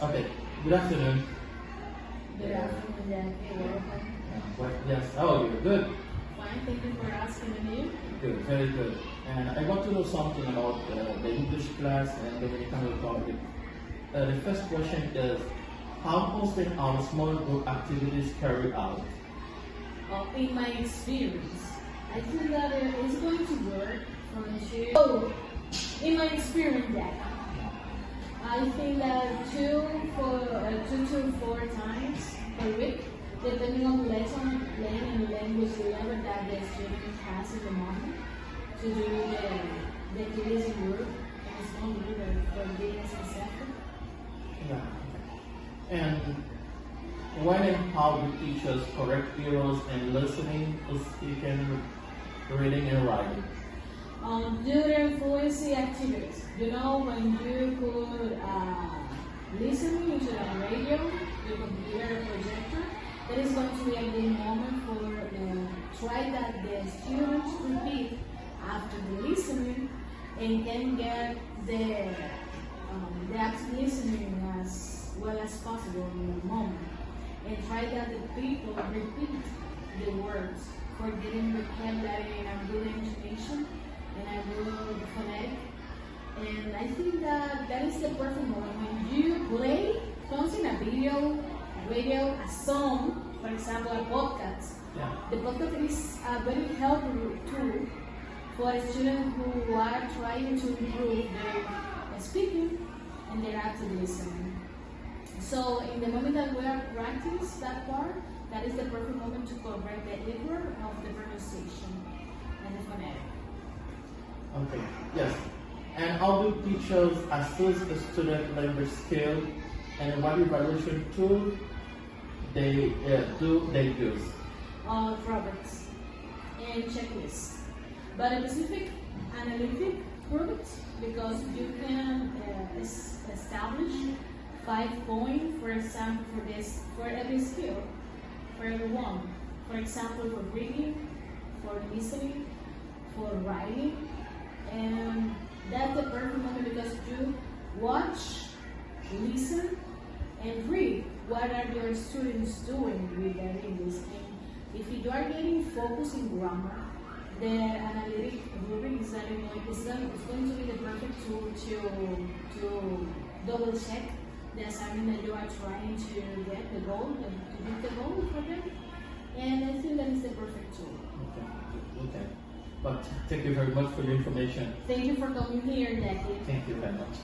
Okay, good afternoon. Good afternoon, Jackie. Welcome. Yes, oh, you're good. Fine, thank you for asking me. Good, very good. And I want to know something about the English class and Dominican Republic. The first question is, how often are small group activities carried out? In my experience, I think that it's going to work from two. Oh, in my experience, Jackie, I think that two to four times per week, depending on the lesson plan and language level that the student has in the moment, to do the activities in group and a small group for being successful. Yeah. And when and how do teachers correct errors in listening, speaking, reading, and writing? During fluency activities, when you could listen to the radio, the computer, projector, that is going to be a good moment for try that the students repeat after the listening and can get the active listening as well as possible in the moment. And try that the people repeat the words for getting vocabulary and a good intonation and a good phonetic. And I think that is the perfect moment when you play something, a video, radio, a song, for example, a podcast. Yeah. The podcast is a very helpful tool for students who are trying to improve their speaking and their active listening. So in the moment that we are practice that part, that is the perfect moment to correct the error of the pronunciation and the phonetic. Okay, yes. And how do teachers assess the student language skill and what evaluation tool they use? Roberts and checklists, but a specific analytic Roberts because you can establish 5 points, for example, for every skill, for everyone. For example, for reading, for listening, for writing, and that's the perfect moment because you watch, listen, and read. What are your students doing with their English? And if you are getting focused in grammar, the analytic rubric is going to be the perfect tool to double check the assignment that you are trying to get the goal, to hit the goal for them. And I think that is the perfect tool. Okay. But thank you very much for your information. Thank you for coming here, Jackie. Thank you very much.